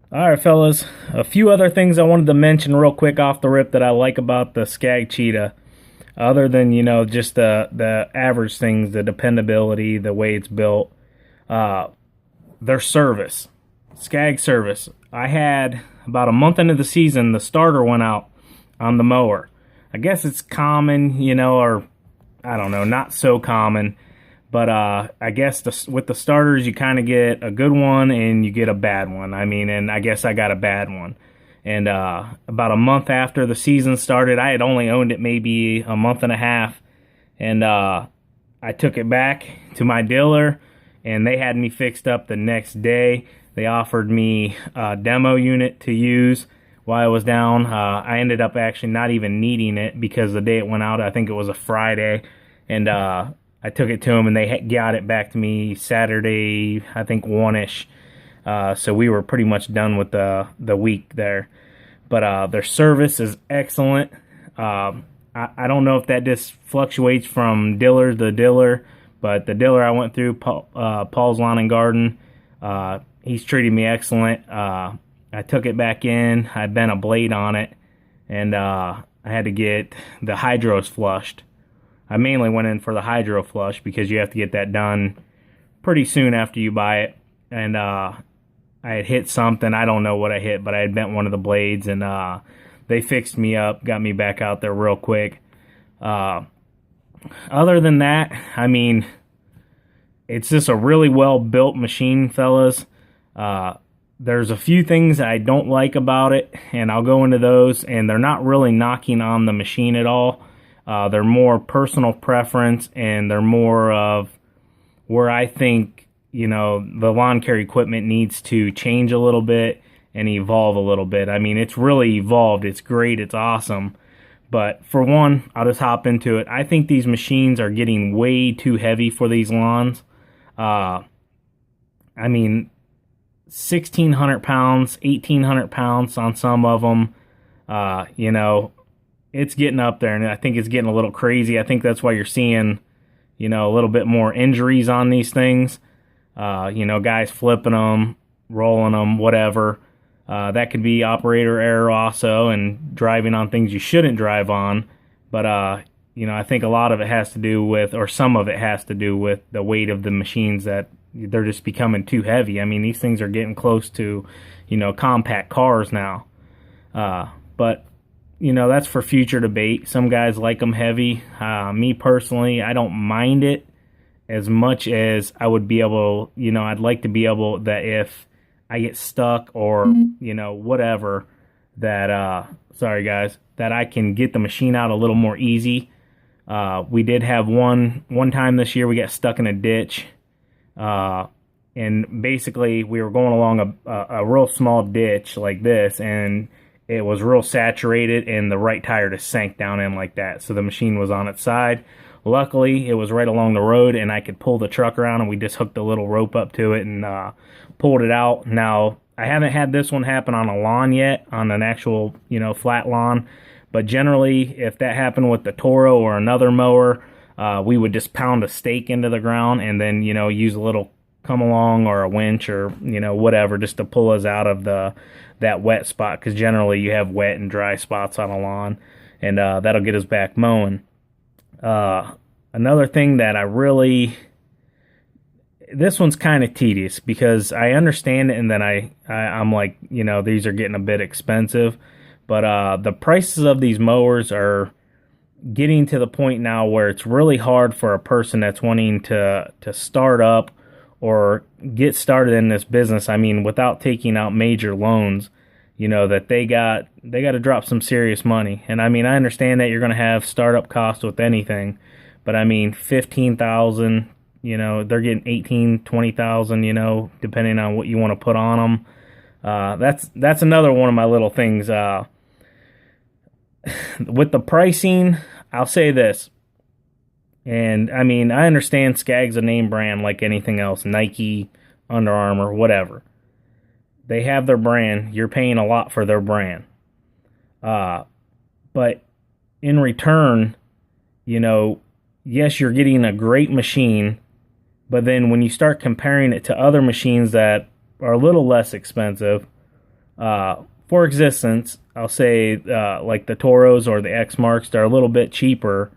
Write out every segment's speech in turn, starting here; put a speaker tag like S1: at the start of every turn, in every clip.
S1: All right, fellas. A few other things I wanted to mention real quick off the rip that I like about the Scag Cheetah, other than just the average things, the dependability, the way it's built, uh, their service, Scag service. I had about a month into the season, the starter went out on the mower. I guess it's common, or I don't know, not so common. But I guess with the starters, you kind of get a good one and you get a bad one. I mean, and I guess I got a bad one. And about a month after the season started, I had only owned it maybe a month and a half. And I took it back to my dealer, and they had me fixed up the next day. They offered me a demo unit to use while I was down. I ended up actually not even needing it because the day it went out, I think it was a Friday. And I took it to them, and they got it back to me Saturday, I think 1-ish. So we were pretty much done with the week there. But their service is excellent. I don't know if that just fluctuates from dealer to dealer, but the dealer I went through, Paul's Lawn and Garden, he's treated me excellent. I took it back in. I bent a blade on it, and I had to get the hydros flushed. I mainly went in for the hydro flush because you have to get that done pretty soon after you buy it. And I had hit something. I don't know what I hit, but I had bent one of the blades, and they fixed me up, got me back out there real quick. Other than that, I mean, it's just a really well built machine, fellas. There's a few things I don't like about it, and I'll go into those, and they're not really knocking on the machine at all. They're more personal preference, and they're more of where I think, the lawn care equipment needs to change a little bit and evolve a little bit. I mean, it's really evolved. It's great. It's awesome. But for one, I'll just hop into it. I think these machines are getting way too heavy for these lawns. I mean, 1,600 pounds, 1,800 pounds on some of them. It's getting up there, and I think it's getting a little crazy. I think that's why you're seeing, a little bit more injuries on these things. Guys flipping them, rolling them, whatever. That could be operator error also, and driving on things you shouldn't drive on. But, I think a lot of it has to do with, or some of it has to do with the weight of the machines, that they're just becoming too heavy. I mean, these things are getting close to, compact cars now. But that's for future debate. Some guys like them heavy. Me personally, I don't mind it as much as I would be able, I'd like to be able that if I get stuck or, whatever, that, sorry guys, that I can get the machine out a little more easy. We did have one time this year we got stuck in a ditch. And basically we were going along a real small ditch like this, and it was real saturated, and the right tire just sank down in like that. So the machine was on its side. Luckily, it was right along the road, and I could pull the truck around, and we just hooked a little rope up to it and pulled it out. Now, I haven't had this one happen on a lawn yet, on an actual, flat lawn. But generally, if that happened with the Toro or another mower, we would just pound a stake into the ground and then, use a little come along or a winch or, whatever, just to pull us out of that wet spot, because generally you have wet and dry spots on a lawn, and that'll get us back mowing. Another thing that this one's kind of tedious because I understand it, and then I'm like, these are getting a bit expensive, but the prices of these mowers are getting to the point now where it's really hard for a person that's wanting to start up or get started in this business. I mean, without taking out major loans, that they got to drop some serious money. And I mean, I understand that you're going to have startup costs with anything, but I mean, 15,000, they're getting 18, 20,000, depending on what you want to put on them. That's another one of my little things. With the pricing, I'll say this. And I mean, I understand Scag's a name brand like anything else, Nike, Under Armour, whatever. They have their brand. You're paying a lot for their brand. But in return, yes, you're getting a great machine, but then when you start comparing it to other machines that are a little less expensive, For existence, I'll say like the Toros or the X Marks, they're a little bit cheaper,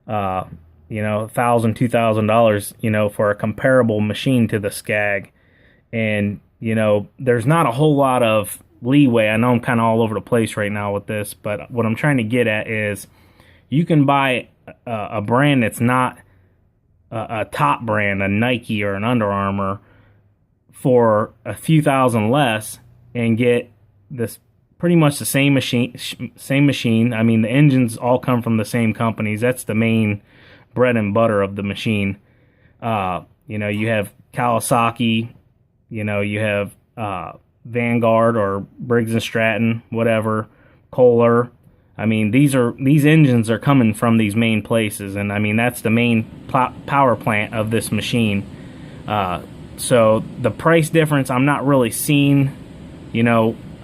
S1: $1,000, $2,000, for a comparable machine to the Scag. And, there's not a whole lot of leeway. I know I'm kind of all over the place right now with this, but what I'm trying to get at is you can buy a brand that's not a top brand, a Nike or an Under Armour, for a few thousand less and get this pretty much the same machine. I mean, the engines all come from the same companies. That's the main bread and butter of the machine. You have Kawasaki, you have Vanguard or Briggs and Stratton, whatever, Kohler. I mean, these engines are coming from these main places, and I mean that's the main power plant of this machine. So the price difference, I'm not really seeing,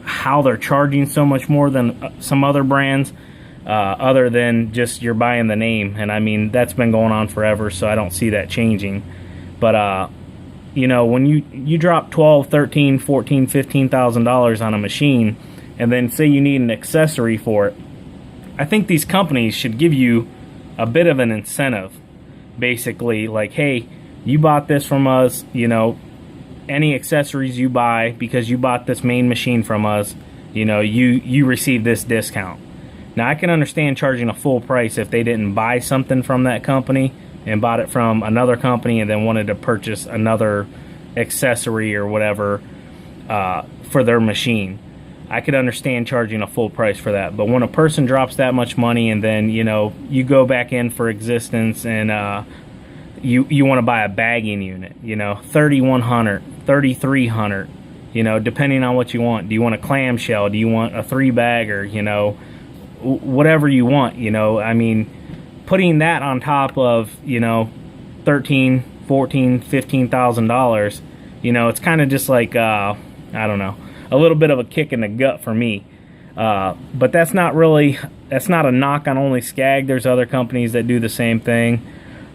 S1: how they're charging so much more than some other brands, other than just you're buying the name. And I mean, that's been going on forever, so I don't see that changing. But, when you drop $12, $13, $14, $15,000 on a machine, and then say you need an accessory for it, I think these companies should give you a bit of an incentive. Basically, like, hey, you bought this from us, any accessories you buy because you bought this main machine from us, you receive this discount. Now, I can understand charging a full price if they didn't buy something from that company and bought it from another company and then wanted to purchase another accessory or whatever for their machine. I could understand charging a full price for that. But when a person drops that much money and then, you go back in for existence and you want to buy a bagging unit, $3,100, $3,300, depending on what you want. Do you want a clamshell? Do you want a 3-bagger? Whatever you want, I mean, putting that on top of, $13,000, $14,000, $15,000, it's kind of just like, I don't know, a little bit of a kick in the gut for me. But that's not a knock on only Scag. There's other companies that do the same thing.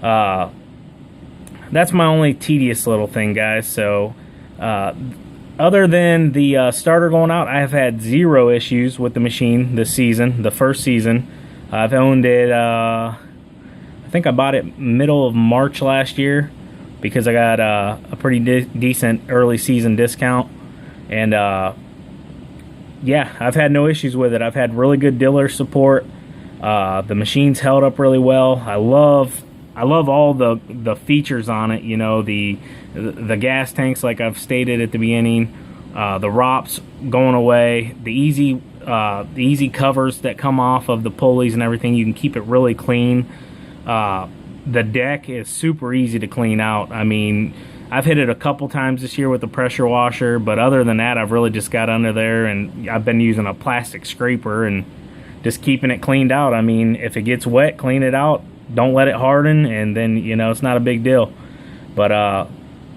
S1: That's my only tedious little thing, guys. So, other than the starter going out, I have had 0 issues with the machine this season, the first season. I've owned it, I think I bought it middle of March last year because I got a pretty decent early season discount. And, yeah, I've had no issues with it. I've had really good dealer support. The machine's held up really well. I love all the features on it, the gas tanks, like I've stated at the beginning, the ROPS going away, the easy covers that come off of the pulleys and everything. You can keep it really clean. The deck is super easy to clean out. I mean, I've hit it a couple times this year with the pressure washer, but other than that, I've really just got under there and I've been using a plastic scraper and just keeping it cleaned out. I mean, if it gets wet, clean it out. Don't let it harden, and then, it's not a big deal. But,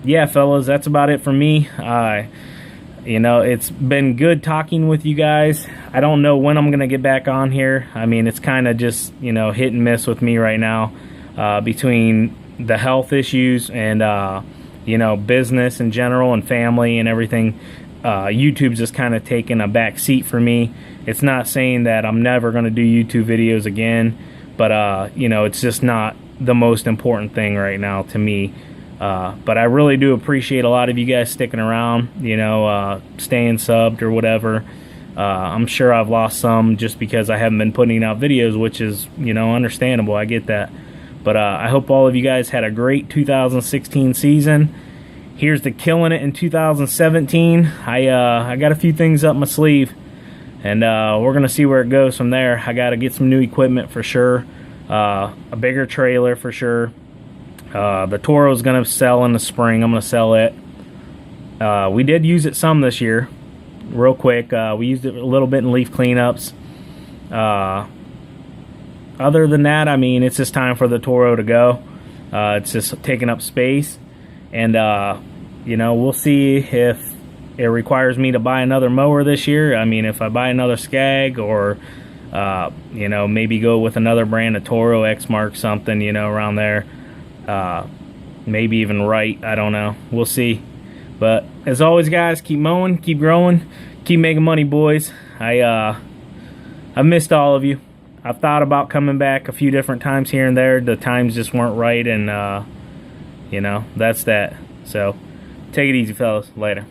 S1: yeah, fellas, that's about it for me. It's been good talking with you guys. I don't know when I'm going to get back on here. I mean, it's kind of just, hit and miss with me right now, between the health issues and, business in general and family and everything. YouTube's just kind of taking a back seat for me. It's not saying that I'm never going to do YouTube videos again, but, it's just not the most important thing right now to me. But I really do appreciate a lot of you guys sticking around, staying subbed or whatever. I'm sure I've lost some just because I haven't been putting out videos, which is, understandable. I get that. But I hope all of you guys had a great 2016 season. Here's to killing it in 2017. I got a few things up my sleeve, and we're going to see where it goes from there. I got to get some new equipment for sure, a bigger trailer for sure. The Toro's going to sell in the spring. I'm going to sell it. We did use it some this year, real quick. We used it a little bit in leaf cleanups. Other than that, I mean, it's just time for the Toro to go. It's just taking up space. And, we'll see if it requires me to buy another mower this year. I mean, if I buy another Scag or, maybe go with another brand of Toro, X-Mark, something, around there. Maybe even Wright. I don't know. We'll see. But as always, guys, keep mowing, keep growing, keep making money, boys. I missed all of you. I've thought about coming back a few different times here and there. The times just weren't right, and you know, that's that. So take it easy, fellas. Later.